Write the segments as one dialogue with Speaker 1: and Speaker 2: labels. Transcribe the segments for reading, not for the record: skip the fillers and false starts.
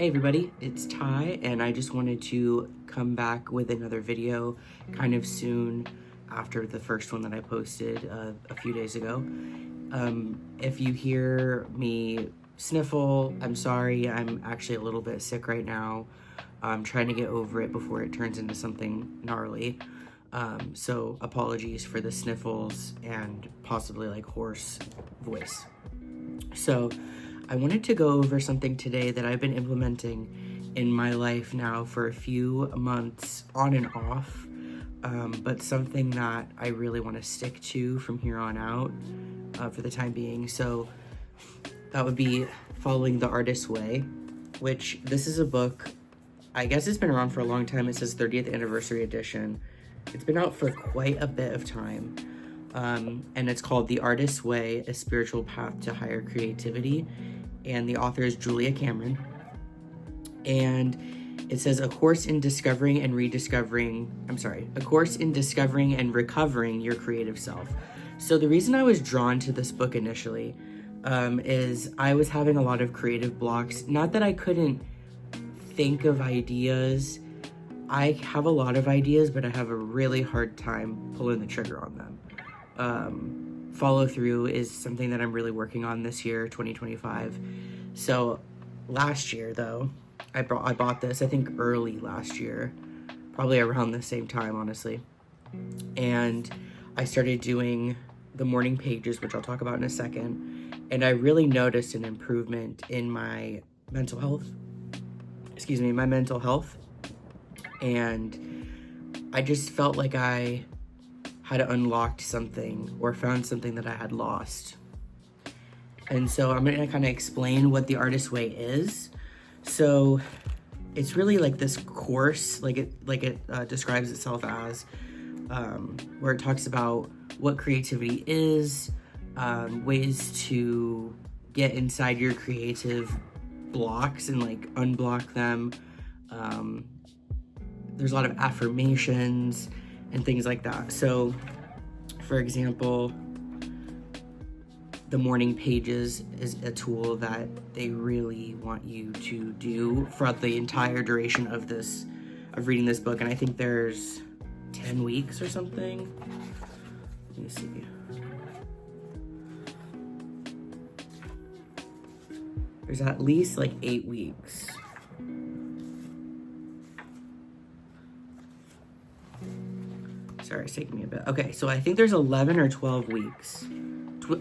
Speaker 1: Hey everybody, it's Ty, and I just wanted to come back with another video kind of soon after the first one that I posted a few days ago. If you hear me sniffle, I'm sorry. I'm actually a little bit sick right now. I'm trying to get over it before it turns into something gnarly. So apologies for the sniffles and possibly like hoarse voice. So I wanted to go over something today that I've been implementing in my life now for a few months on and off, but something that I really want to stick to from here on out for the time being. So that would be Following the Artist's Way, which this is a book, I guess it's been around for a long time. It says 30th anniversary edition. It's been out for quite a bit of time. And it's called The Artist's Way, A Spiritual Path to Higher Creativity. And the author is Julia Cameron. And it says a course in discovering and recovering your creative self. So the reason I was drawn to this book initially is I was having a lot of creative blocks. Not that I couldn't think of ideas. I have a lot of ideas, but I have a really hard time pulling the trigger on them. Follow through is something that I'm really working on this year, 2025. So last year though, I bought this, I think early last year, probably around the same time, honestly. And I started doing the morning pages, which I'll talk about in a second. And I really noticed an improvement in my mental health. And I just felt like I had unlocked something or found something that I had lost. And so I'm gonna kind of explain what the Artist's Way is. So it's really like this course, like it describes itself as, where it talks about what creativity is, ways to get inside your creative blocks and like unblock them. There's a lot of affirmations and things like that. So, for example, the morning pages is a tool that they really want you to do throughout the entire duration of reading this book. And I think there's 10 weeks or something. Let me see. There's at least like 8 weeks. Sorry, it's taking me a bit. Okay, so I think there's 11 or 12 weeks.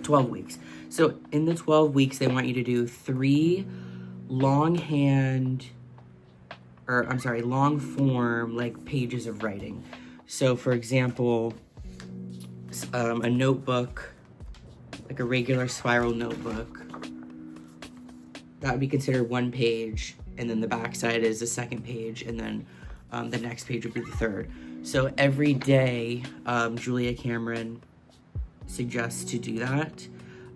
Speaker 1: 12 weeks. So in the 12 weeks, they want you to do 3 long form like pages of writing. So for example, a notebook, like a regular spiral notebook, that would be considered 1 page, and then the back side is the 2nd page, and then the next page would be the 3rd. So every day, Julia Cameron suggests to do that,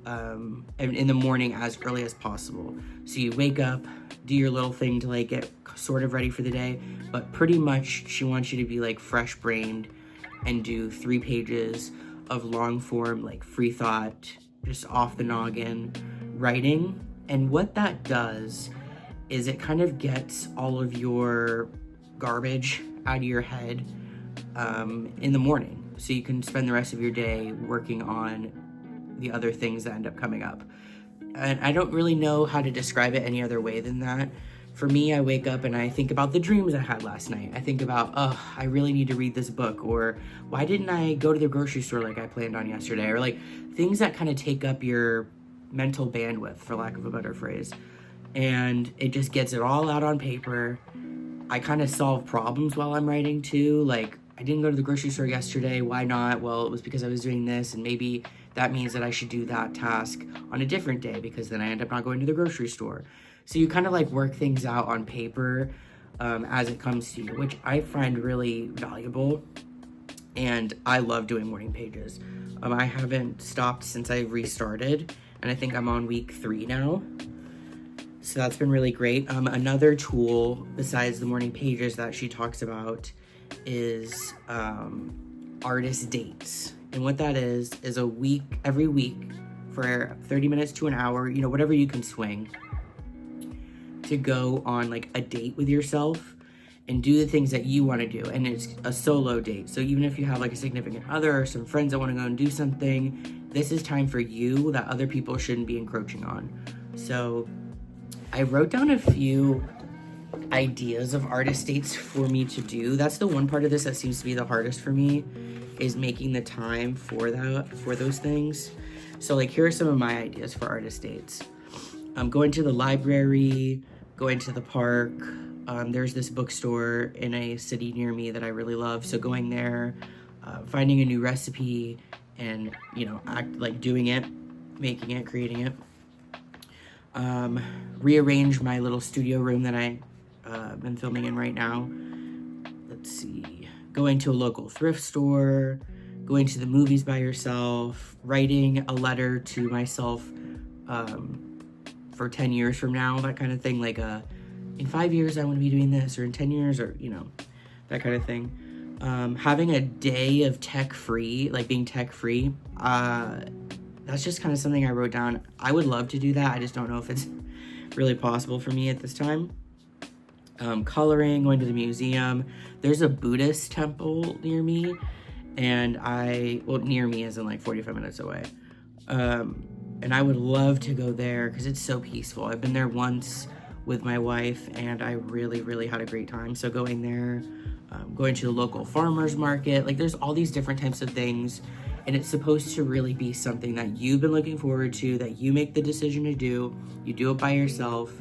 Speaker 1: and in the morning as early as possible. So you wake up, do your little thing to like get sort of ready for the day, but pretty much she wants you to be like fresh-brained and do 3 pages of long form, like free thought, just off the noggin writing. And what that does is it kind of gets all of your garbage out of your head in the morning, so you can spend the rest of your day working on the other things that end up coming up. And I don't really know how to describe it any other way than that. For me, I wake up and I think about the dreams I had last night. I think about, I really need to read this book, or why didn't I go to the grocery store like I planned on yesterday, or like things that kind of take up your mental bandwidth, for lack of a better phrase. And it just gets it all out on paper. I kind of solve problems while I'm writing too. Like, I didn't go to the grocery store yesterday. Why not? Well, it was because I was doing this, and maybe that means that I should do that task on a different day, because then I end up not going to the grocery store. So you kind of like work things out on paper as it comes to you, which I find really valuable. And I love doing morning pages. I haven't stopped since I restarted, and I think I'm on week 3 now. So that's been really great. Another tool besides the morning pages that she talks about is artist dates. And what that is every week for 30 minutes to an hour, whatever you can swing, to go on like a date with yourself and do the things that you want to do. And it's a solo date. So even if you have like a significant other or some friends that want to go and do something, this is time for you that other people shouldn't be encroaching on. So I wrote down a few ideas of artist dates for me to do. That's the one part of this that seems to be the hardest for me, is making the time for those things. So like, here are some of my ideas for artist dates. Going to the library, going to the park. There's this bookstore in a city near me that I really love. So going there, finding a new recipe and, doing it, making it, creating it. Rearrange my little studio room that I been filming in right now. Let's see. Going to a local thrift store, going to the movies by yourself, writing a letter to myself for 10 years from now, that kind of thing. Like in 5 years I want to be doing this, or in 10 years, or that kind of thing. Having a day of tech free, like being tech free. That's just kind of something I wrote down. I would love to do that. I just don't know if it's really possible for me at this time. Coloring, going to the museum. There's a Buddhist temple near me, and near me as in like 45 minutes away. And I would love to go there because it's so peaceful. I've been there once with my wife, and I really, really had a great time. So going there, going to the local farmer's market, like there's all these different types of things, and it's supposed to really be something that you've been looking forward to, that you make the decision to do. You do it by yourself.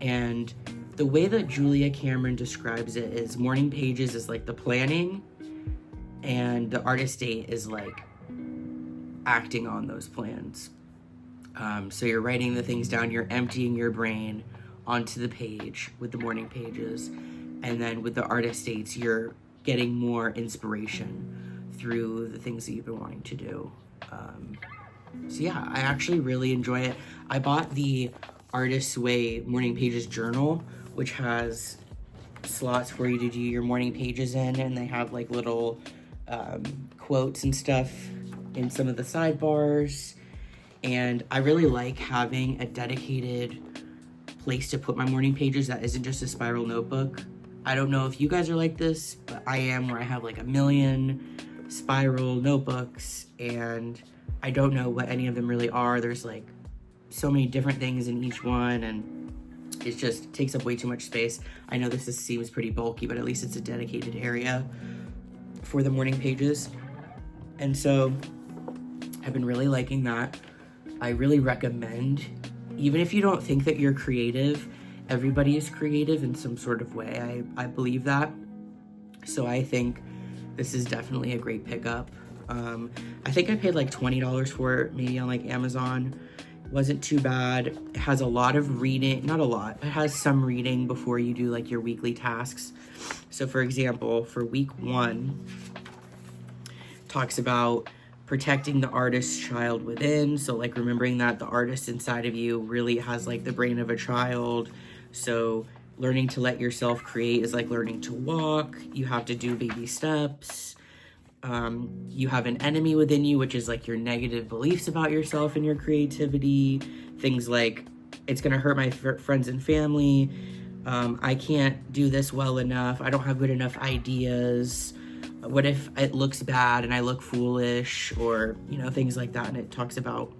Speaker 1: And the way that Julia Cameron describes it is morning pages is like the planning, and the artist date is like acting on those plans. So you're writing the things down, you're emptying your brain onto the page with the morning pages, and then with the artist dates, you're getting more inspiration through the things that you've been wanting to do. So yeah, I actually really enjoy it. I bought the Artist's Way Morning Pages journal, which has slots for you to do your morning pages in, and they have like little quotes and stuff in some of the sidebars. And I really like having a dedicated place to put my morning pages that isn't just a spiral notebook. I don't know if you guys are like this, but I am, where I have like a million spiral notebooks, and I don't know what any of them really are. There's like so many different things in each one, and it just takes up way too much space. I know this seems pretty bulky, but at least it's a dedicated area for the morning pages. And so I've been really liking that. I really recommend, even if you don't think that you're creative, everybody is creative in some sort of way. I believe that. So I think this is definitely a great pickup. I think I paid like $20 for it, maybe on like Amazon. It wasn't too bad. It has a lot of reading, not a lot, but it has some reading before you do like your weekly tasks. So for example, for week 1, talks about protecting the artist's child within. So like remembering that the artist inside of you really has like the brain of a child. So learning to let yourself create is like learning to walk. You have to do baby steps. You have an enemy within you, which is like your negative beliefs about yourself and your creativity. Things like, it's gonna hurt my friends and family. I can't do this well enough. I don't have good enough ideas. What if it looks bad and I look foolish, or, things like that. And it talks about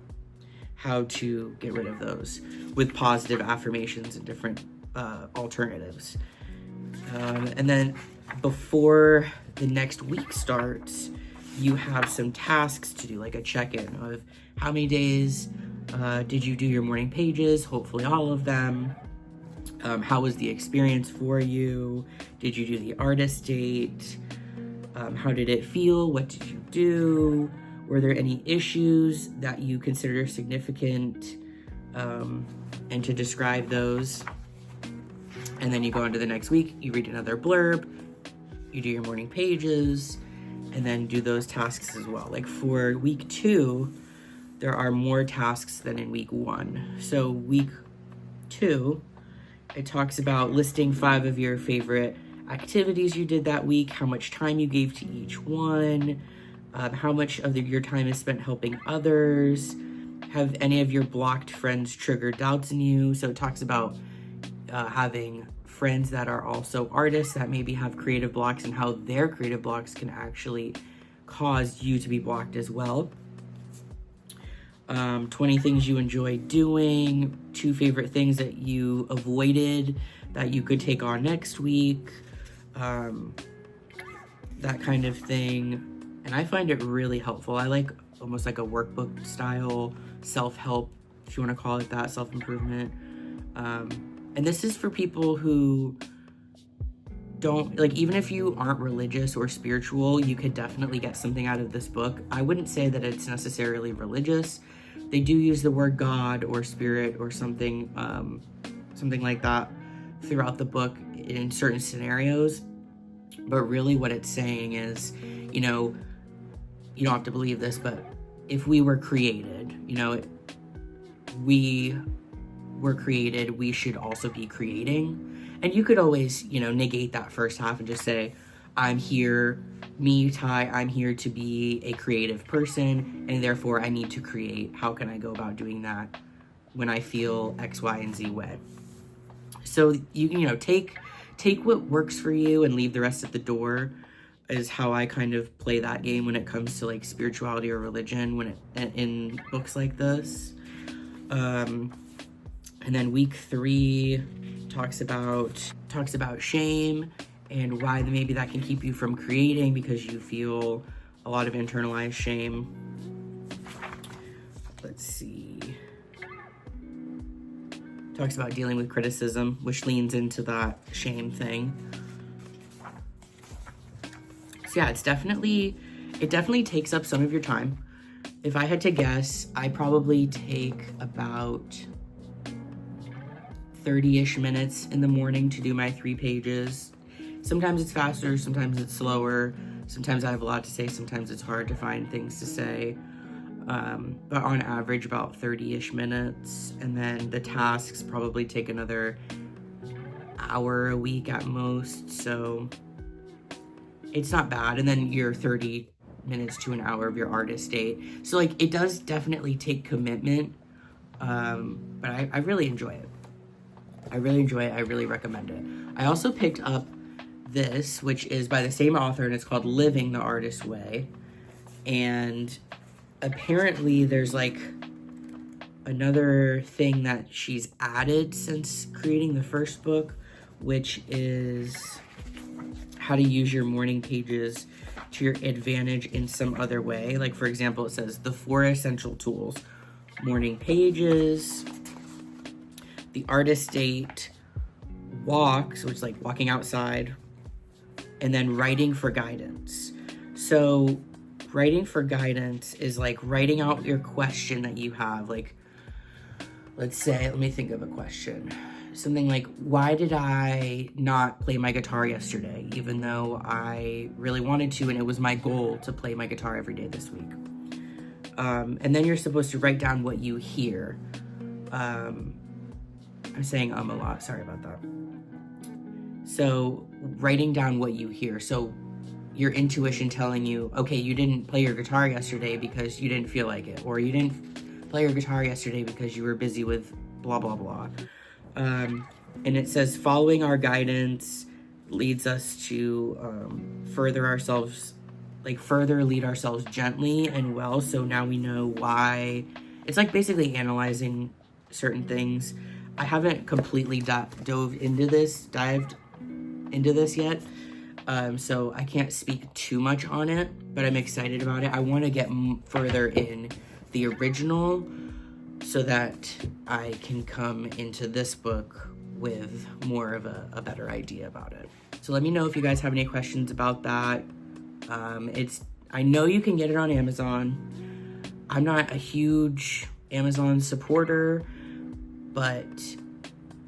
Speaker 1: how to get rid of those with positive affirmations and different alternatives. And then before the next week starts, you have some tasks to do, like a check-in of how many days did you do your morning pages, hopefully all of them. How was the experience for you? Did you do the artist date? How did it feel? What did you do? Were there any issues that you consider significant? And to describe those. And then you go on to the next week, you read another blurb, you do your morning pages, and then do those tasks as well. Like for week 2, there are more tasks than in week 1. So week 2, it talks about listing 5 of your favorite activities you did that week, how much time you gave to each one, how much of your time is spent helping others. Have any of your blocked friends trigger doubts in you? So it talks about having friends that are also artists that maybe have creative blocks, and how their creative blocks can actually cause you to be blocked as well. 20 things you enjoy doing, 2 favorite things that you avoided that you could take on next week, that kind of thing. And I find it really helpful. I like almost like a workbook style self-help, if you want to call it that, self-improvement. And this is for people who don't, like, even if you aren't religious or spiritual, you could definitely get something out of this book. I wouldn't say that it's necessarily religious. They do use the word God or spirit or something like that throughout the book in certain scenarios. But really what it's saying is, you know, you don't have to believe this, but if we were created, you know, we were created, we should also be creating. And you could always, you know, negate that first half and just say, I'm here, me, Ty, I'm here to be a creative person, and therefore I need to create. How can I go about doing that when I feel X, Y, and Z way? So you can, you know, take what works for you and leave the rest at the door, is how I kind of play that game when it comes to like spirituality or religion in books like this. And then week 3 talks about shame and why maybe that can keep you from creating because you feel a lot of internalized shame. Let's see. Talks about dealing with criticism, which leans into that shame thing. So yeah, it definitely takes up some of your time. If I had to guess, I probably take about 30-ish minutes in the morning to do my 3 pages. Sometimes it's faster, sometimes it's slower. Sometimes I have a lot to say, sometimes it's hard to find things to say. But on average, about 30-ish minutes. And then the tasks probably take another hour a week at most. So it's not bad. And then your 30 minutes to an hour of your artist date. So like it does definitely take commitment. But I really enjoy it. I really recommend it. I also picked up this, which is by the same author, and it's called Living the Artist Way. And apparently there's like another thing that she's added since creating the first book, which is how to use your morning pages to your advantage in some other way. Like, for example, it says the 4 essential tools: morning pages, the artist date, walks, which is like walking outside, and then writing for guidance. So writing for guidance is like writing out your question that you have. Like, let's say, let me think of a question. Something like, why did I not play my guitar yesterday, even though I really wanted to, and it was my goal to play my guitar every day this week? And then you're supposed to write down what you hear. I'm saying a lot, sorry about that. So writing down what you hear. So your intuition telling you, okay, you didn't play your guitar yesterday because you didn't feel like it, or you didn't play your guitar yesterday because you were busy with blah, blah, blah. And it says following our guidance leads us to further lead ourselves gently and well. So now we know why. It's like basically analyzing certain things. I haven't completely dived into this yet. So I can't speak too much on it, but I'm excited about it. I want to get further in the original so that I can come into this book with more of a better idea about it. So let me know if you guys have any questions about that. I know you can get it on Amazon. I'm not a huge Amazon supporter, but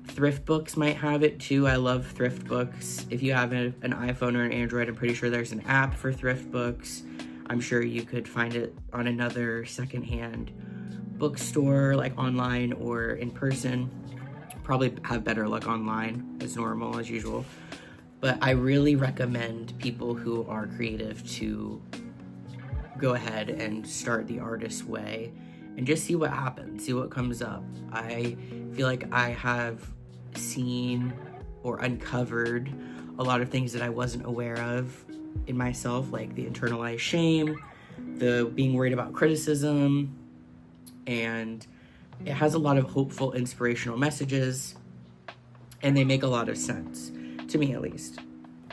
Speaker 1: thrift books might have it too. I love thrift books. If you have an iPhone or an Android, I'm pretty sure there's an app for thrift books. I'm sure you could find it on another secondhand bookstore, like online or in person. Probably have better luck online, as normal, as usual. But I really recommend people who are creative to go ahead and start the artist way and just see what happens, see what comes up. I feel like I have seen or uncovered a lot of things that I wasn't aware of in myself, like the internalized shame, the being worried about criticism, and it has a lot of hopeful, inspirational messages, and they make a lot of sense, to me at least.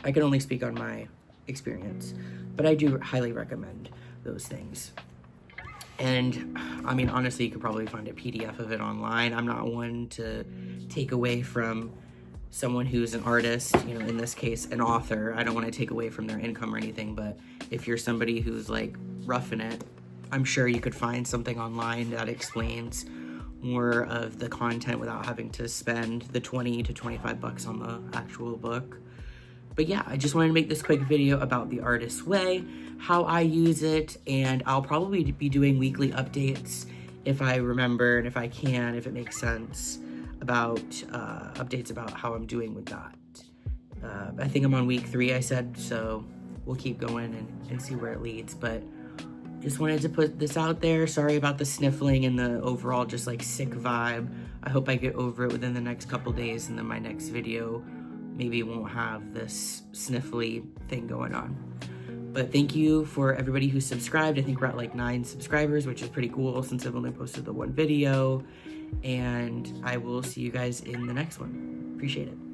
Speaker 1: I can only speak on my experience, but I do highly recommend those things. And I mean, honestly, you could probably find a PDF of it online. I'm not one to take away from someone who's an artist, you know, in this case, an author. I don't want to take away from their income or anything, but if you're somebody who's like roughing it, I'm sure you could find something online that explains more of the content without having to spend the 20 to 25 bucks on the actual book. But yeah, I just wanted to make this quick video about The Artist's Way, how I use it, and I'll probably be doing weekly updates if I remember and if I can, if it makes sense, about updates about how I'm doing with that. I think I'm on week 3, I said, so we'll keep going and see where it leads. But just wanted to put this out there. Sorry about the sniffling and the overall just like sick vibe. I hope I get over it within the next couple days, and then my next video maybe won't have this sniffly thing going on. But thank you for everybody who subscribed. I think we're at like 9 subscribers, which is pretty cool since I've only posted the 1 video. And I will see you guys in the next one. Appreciate it.